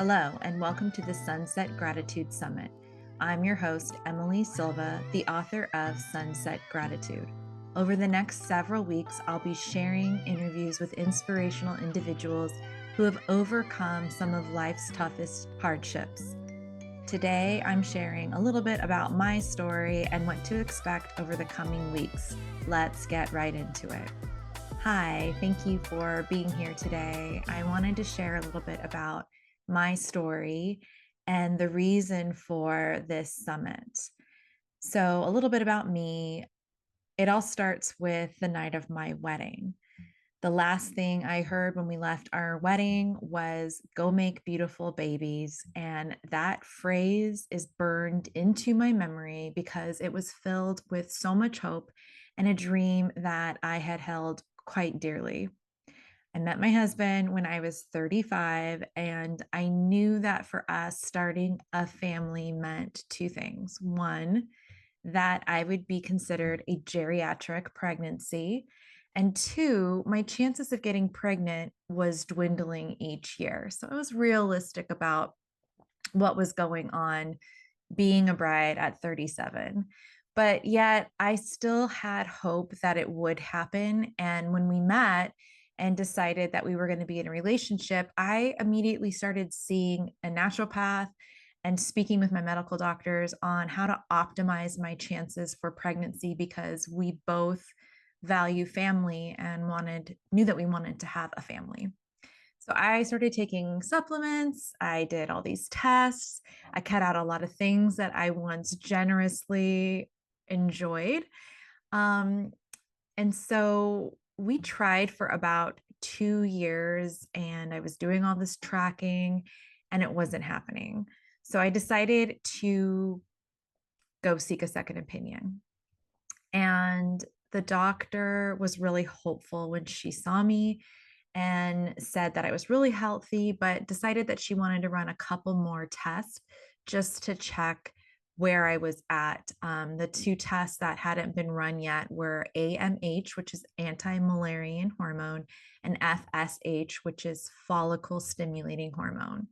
Hello, and welcome to the Sunset Gratitude Summit. I'm your host, Emily Silva, the author of Sunset Gratitude. Over the next several weeks, I'll be sharing interviews with inspirational individuals who have overcome some of life's toughest hardships. Today, I'm sharing a little bit about my story and what to expect over the coming weeks. Let's get right into it. Hi, thank you for being here today. I wanted to share a little bit about my story and the reason for this summit. So, a little bit about me. It all starts with the night of my wedding. The last thing I heard when we left our wedding was go make beautiful babies. And that phrase is burned into my memory because it was filled with so much hope and a dream that I had held quite dearly. I met my husband when I was 35, and I knew that for us, starting a family meant two things. One, that I would be considered a geriatric pregnancy. And two, my chances of getting pregnant was dwindling each year. So I was realistic about what was going on being a bride at 37. But yet I still had hope that it would happen. And when we met and decided that we were going to be in a relationship, I immediately started seeing a naturopath and speaking with my medical doctors on how to optimize my chances for pregnancy because we both value family and knew that we wanted to have a family. So I started taking supplements. I did all these tests. I cut out a lot of things that I once generously enjoyed. Um, and so we tried for about 2 years, and I was doing all this tracking, and it wasn't happening. So I decided to go seek a second opinion. And the doctor was really hopeful when she saw me and said that I was really healthy, but decided that she wanted to run a couple more tests just to check where I was at. The two tests that hadn't been run yet were AMH, which is anti-Müllerian hormone, and FSH, which is follicle stimulating hormone.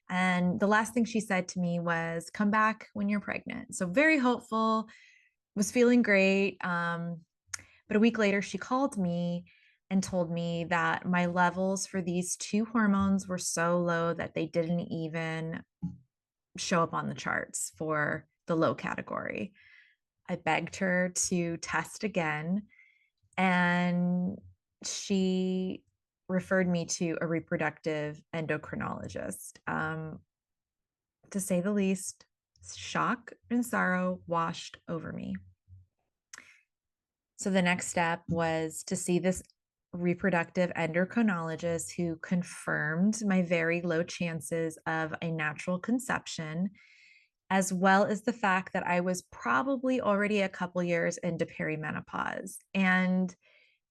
And the last thing she said to me was, come back when you're pregnant. So, very hopeful, was feeling great. But a week later, she called me and told me that my levels for these two hormones were so low that they didn't even show up on the charts for the low category. I begged her to test again, and she referred me to a reproductive endocrinologist. To say the least, shock and sorrow washed over me. So the next step was to see this reproductive endocrinologist who confirmed my very low chances of a natural conception, as well as the fact that I was probably already a couple years into perimenopause. And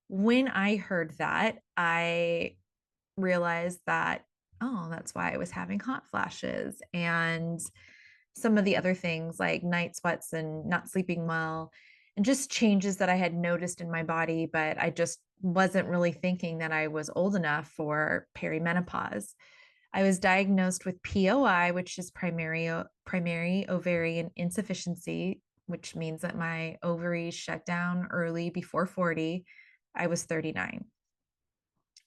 when I heard that, I realized that, oh, that's why I was having hot flashes and some of the other things like night sweats and not sleeping well, and just changes that I had noticed in my body, but I just wasn't really thinking that I was old enough for perimenopause. I was diagnosed with POI, which is primary ovarian insufficiency, which means that my ovaries shut down early before 40. I was 39.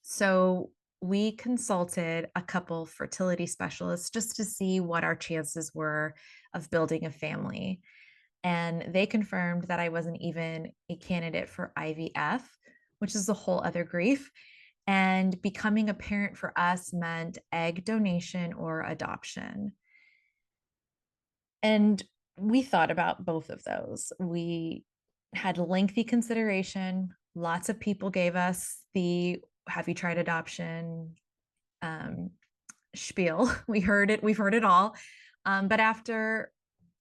So we consulted a couple fertility specialists just to see what our chances were of building a family. And they confirmed that I wasn't even a candidate for IVF, which is a whole other grief. And becoming a parent for us meant egg donation or adoption. And we thought about both of those. We had lengthy consideration. Lots of people gave us the have you tried adoption um, spiel. We've heard it all. But after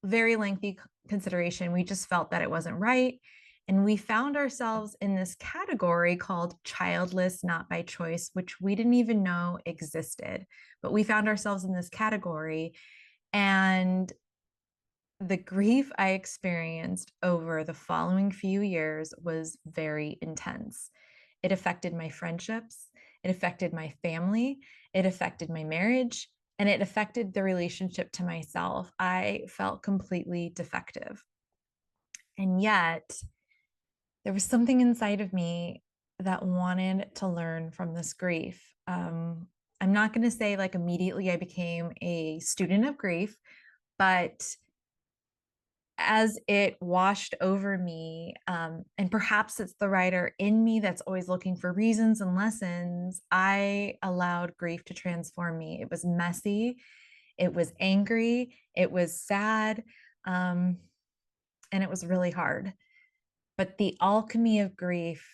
very lengthy consideration, we just felt that it wasn't right. And we found ourselves in this category called childless, not by choice, which we didn't even know existed. But we found ourselves in this category. And the grief I experienced over the following few years was very intense. It affected my friendships, it affected my family, it affected my marriage, and it affected the relationship to myself. I felt completely defective. And yet, there was something inside of me that wanted to learn from this grief. I'm not going to say like immediately I became a student of grief, but as it washed over me, and perhaps it's the writer in me that's always looking for reasons and lessons, I allowed grief to transform me. It was messy, it was angry, it was sad, and it was really hard. But the alchemy of grief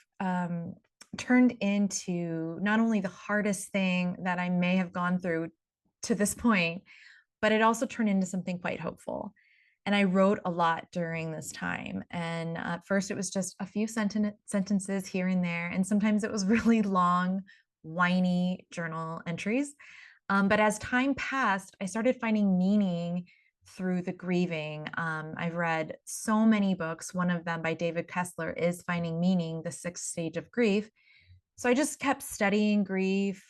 turned into not only the hardest thing that I may have gone through to this point, but it also turned into something quite hopeful. And I wrote a lot during this time. And at first, it was just a few sentences here and there. And sometimes it was really long, whiny journal entries. But as time passed, I started finding meaning through the grieving. I've read so many books. One of them by David Kessler is Finding Meaning, the Sixth Stage of Grief. So I just kept studying grief,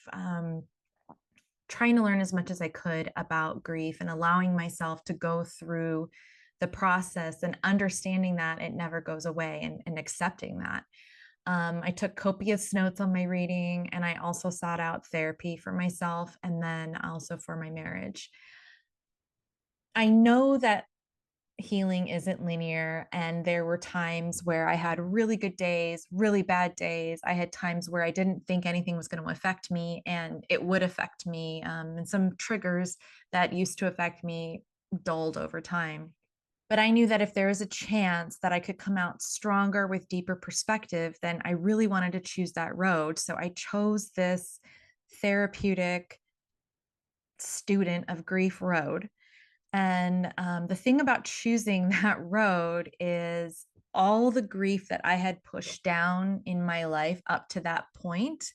trying to learn as much as I could about grief and allowing myself to go through the process and understanding that it never goes away, and accepting that. I took copious notes on my reading, and I also sought out therapy for myself and then also for my marriage. I know that healing isn't linear, and there were times where I had really good days, really bad days. I had times where I didn't think anything was going to affect me, and it would affect me. And some triggers that used to affect me dulled over time. But I knew that if there was a chance that I could come out stronger with deeper perspective, then I really wanted to choose that road. So I chose this therapeutic student of grief road. And the thing about choosing that road is all the grief that I had pushed down in my life up to that point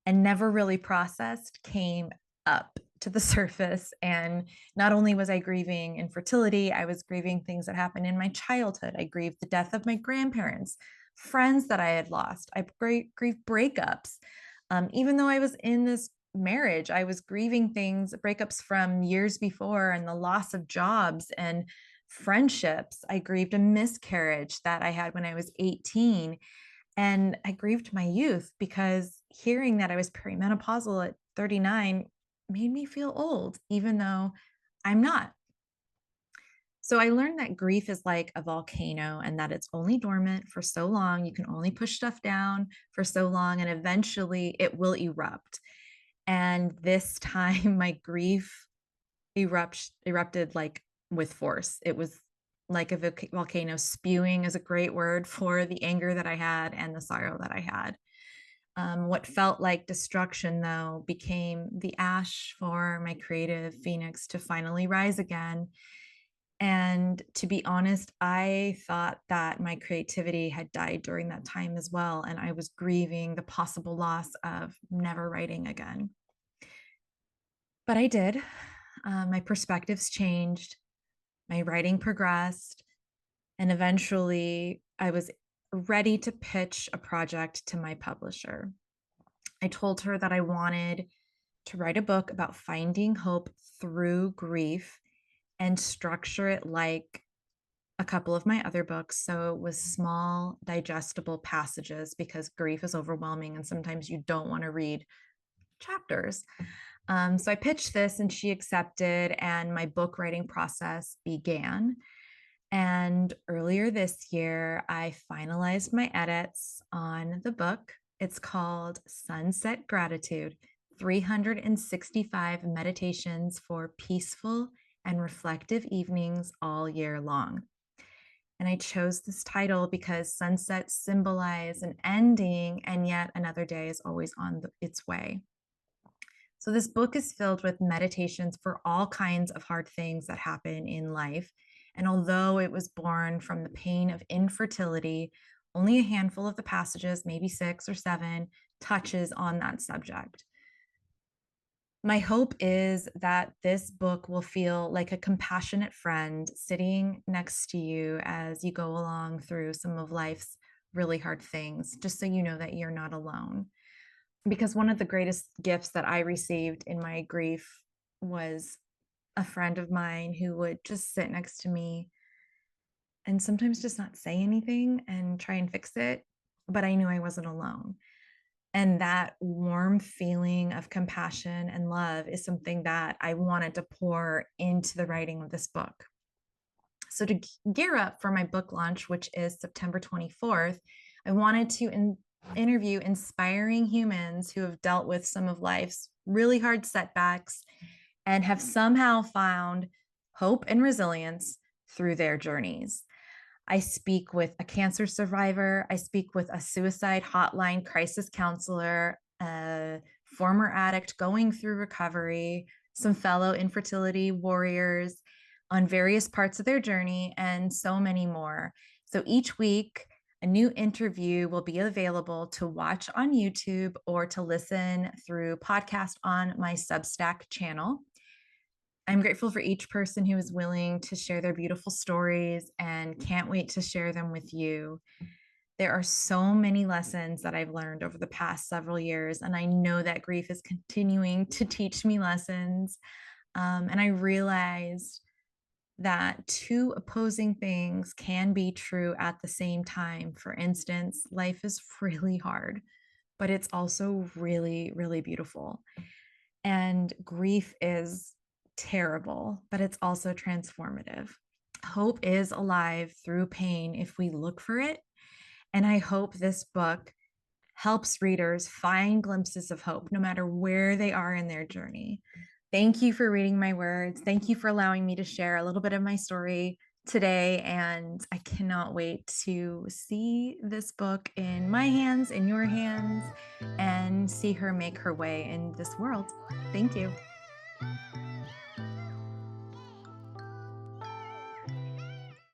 and never really processed came up to the surface. And not only was I grieving infertility, I was grieving things that happened in my childhood. I grieved the death of my grandparents, friends that I had lost. I grieved breakups. Even though I was in this marriage, I was grieving things, breakups from years before, and the loss of jobs and friendships. I grieved a miscarriage that I had when I was 18. And I grieved my youth because hearing that I was perimenopausal at 39 made me feel old, even though I'm not. So I learned that grief is like a volcano and that it's only dormant for so long. You can only push stuff down for so long, and eventually it will erupt. And this time, my grief erupted like with force. It was like a volcano. Spewing is a great word for the anger that I had and the sorrow that I had. What felt like destruction, though, became the ash for my creative phoenix to finally rise again. And to be honest, I thought that my creativity had died during that time as well. And I was grieving the possible loss of never writing again. But I did. My perspectives changed, my writing progressed, and eventually I was ready to pitch a project to my publisher. I told her that I wanted to write a book about finding hope through grief and structure it like a couple of my other books. So it was small, digestible passages because grief is overwhelming and sometimes you don't want to read chapters. So I pitched this and she accepted, and my book writing process began. And earlier this year, I finalized my edits on the book. It's called Sunset Gratitude: 365 Meditations for Peaceful and Reflective Evenings All Year Long. And I chose this title because sunsets symbolize an ending, and yet another day is always on its way. So, this book is filled with meditations for all kinds of hard things that happen in life. And although it was born from the pain of infertility, only a handful of the passages, maybe 6 or 7, touches on that subject. My hope is that this book will feel like a compassionate friend sitting next to you as you go along through some of life's really hard things, just so you know that you're not alone. Because one of the greatest gifts that I received in my grief was a friend of mine who would just sit next to me and sometimes just not say anything and try and fix it. But I knew I wasn't alone. And that warm feeling of compassion and love is something that I wanted to pour into the writing of this book. So, to gear up for my book launch, which is September 24th, I wanted to interview inspiring humans who have dealt with some of life's really hard setbacks and have somehow found hope and resilience through their journeys. I speak with a cancer survivor. I speak with a suicide hotline crisis counselor, a former addict going through recovery, some fellow infertility warriors on various parts of their journey, and so many more. So each week, a new interview will be available to watch on YouTube or to listen through podcast on my Substack channel. I'm grateful for each person who is willing to share their beautiful stories and can't wait to share them with you. There are so many lessons that I've learned over the past several years, and I know that grief is continuing to teach me lessons. And I realized that two opposing things can be true at the same time. For instance, life is really hard, but it's also really, really beautiful. And grief is terrible, but it's also transformative. Hope is alive through pain if we look for it. And I hope this book helps readers find glimpses of hope no matter where they are in their journey. Thank you for reading my words. Thank you for allowing me to share a little bit of my story today. And I cannot wait to see this book in my hands, in your hands, and see her make her way in this world. Thank you.